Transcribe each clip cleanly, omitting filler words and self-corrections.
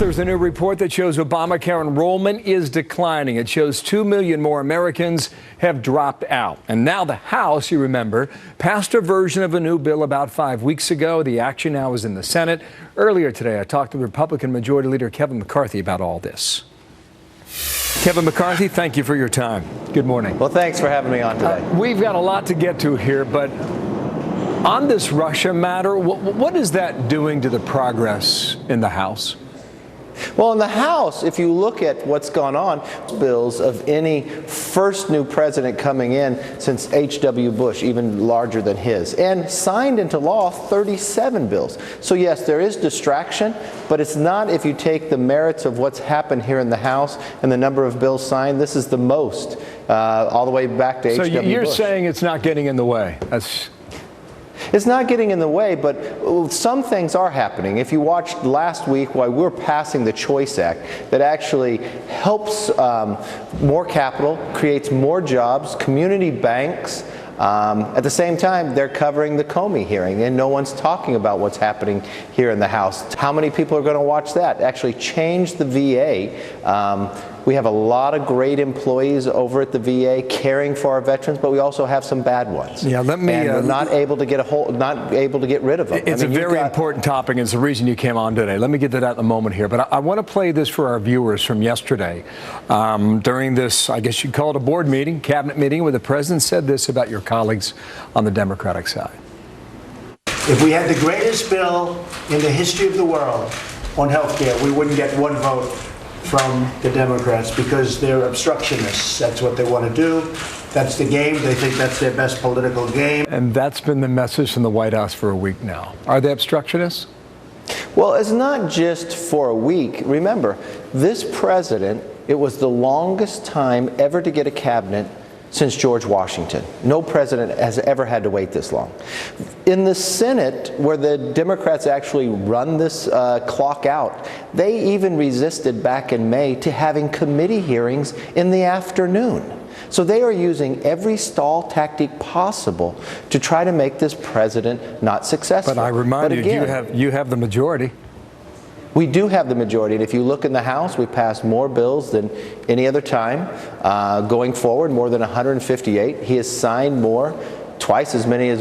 There's a new report that shows Obamacare enrollment is declining. It shows 2 million more Americans have dropped out. And now the House, you remember, passed a version of a new bill about 5 weeks ago. The action now is in the Senate. Earlier today, I talked to Republican Majority Leader Kevin McCarthy about all this. Kevin McCarthy, thank you for your time. Good morning. Well, thanks for having me on today. We've got a lot to get to here, but on this Russia matter, what is that doing to the progress in the House? Well, in the House, if you look at what's gone on, bills of any first new president coming in since H.W. Bush, even larger than his, and signed into law 37 bills. So yes, there is distraction, but it's not if you take the merits of what's happened here in the House and the number of bills signed. This is the most, all the way back to H.W. Bush. So you're saying it's not getting in the way? It's not getting in the way, but some things are happening. If you watched last week while we were passing the Choice Act that actually helps more capital, creates more jobs, community banks. At the same time, they're covering the Comey hearing, and no one's talking about what's happening here in the House. How many people are going to watch that? Actually change the VA. We have a lot of great employees over at the VA caring for our veterans, but we also have some bad ones. Yeah, and we're not able to get rid of them. It's a very important topic, and it's the reason you came on today. Let me get to that in a moment here, but I want to play this for our viewers from yesterday. During this, I guess you'd call it a board meeting, cabinet meeting, where the president said this about your colleagues on the Democratic side. If we had the greatest bill in the history of the world on health care, we wouldn't get one vote from the Democrats because they're obstructionists. That's what they want to do. That's the game. They think that's their best political game. And that's been the message from the White House for a week now. Are they obstructionists? Well, it's not just for a week. Remember, this president, it was the longest time ever to get a cabinet since George Washington. No president has ever had to wait this long. In the Senate, where the Democrats actually run this clock out, they even resisted back in May to having committee hearings in the afternoon. So they are using every stall tactic possible to try to make this president not successful. But I remind you have the majority. We do have the majority, and if you look in the House, we passed more bills than any other time. Going forward, more than 158. He has signed more, twice as many as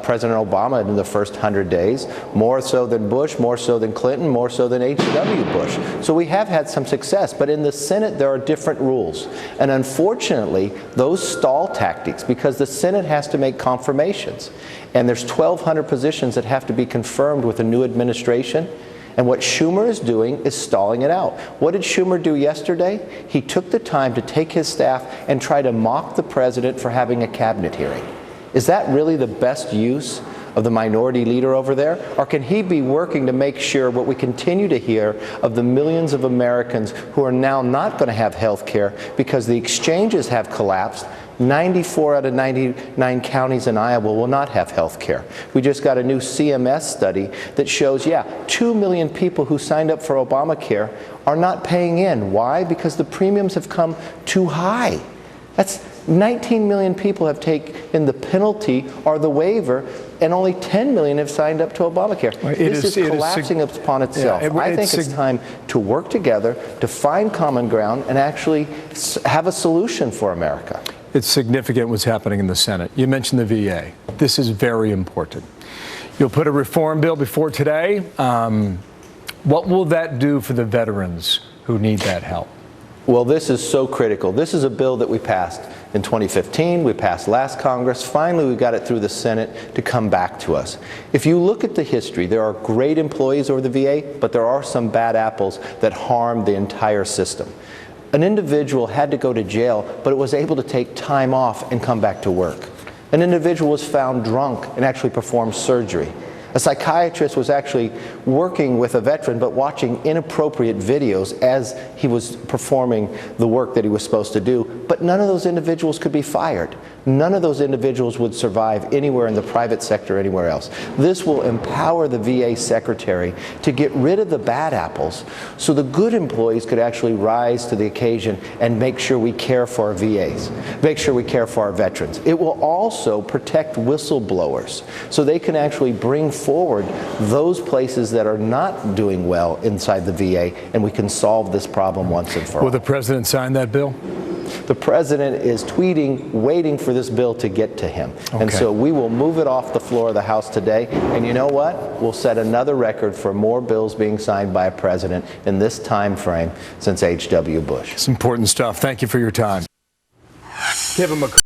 President Obama in the first 100 days, more so than Bush, more so than Clinton, more so than H.W. Bush. So we have had some success, but in the Senate there are different rules. And unfortunately, those stall tactics, because the Senate has to make confirmations, and there's 1,200 positions that have to be confirmed with a new administration. And what Schumer is doing is stalling it out. What did Schumer do yesterday? He took the time to take his staff and try to mock the president for having a cabinet hearing. Is that really the best use of the minority leader over there? Or can he be working to make sure what we continue to hear of the millions of Americans who are now not going to have health care because the exchanges have collapsed? 94 out of 99 counties in Iowa will not have health care. We just got a new CMS study that shows, 2 million people who signed up for Obamacare are not paying in. Why? Because the premiums have come too high. That's 19 million people have taken the penalty or the waiver, and only 10 million have signed up to Obamacare. This is collapsing upon itself. I think it's time to work together to find common ground and actually have a solution for America. It's significant what's happening in the Senate. You mentioned the VA. This is very important. You'll put a reform bill before today. What will that do for the veterans who need that help? Well, this is so critical. This is a bill that we passed in 2015. We passed last Congress. Finally, we got it through the Senate to come back to us. If you look at the history, there are great employees over the VA, but there are some bad apples that harm the entire system. An individual had to go to jail, but it was able to take time off and come back to work. An individual was found drunk and actually performed surgery. A psychiatrist was actually working with a veteran but watching inappropriate videos as he was performing the work that he was supposed to do, but none of those individuals could be fired. None of those individuals would survive anywhere in the private sector or anywhere else. This will empower the VA secretary to get rid of the bad apples so the good employees could actually rise to the occasion and make sure we care for our VAs, make sure we care for our veterans. It will also protect whistleblowers so they can actually bring forward those places that are not doing well inside the VA, and we can solve this problem once and for all. Will the president sign that bill? The president is tweeting, waiting for this bill to get to him. And so we will move it off the floor of the House today. And you know what? We'll set another record for more bills being signed by a president in this time frame since H.W. Bush. It's important stuff. Thank you for your time. Kevin McCarthy.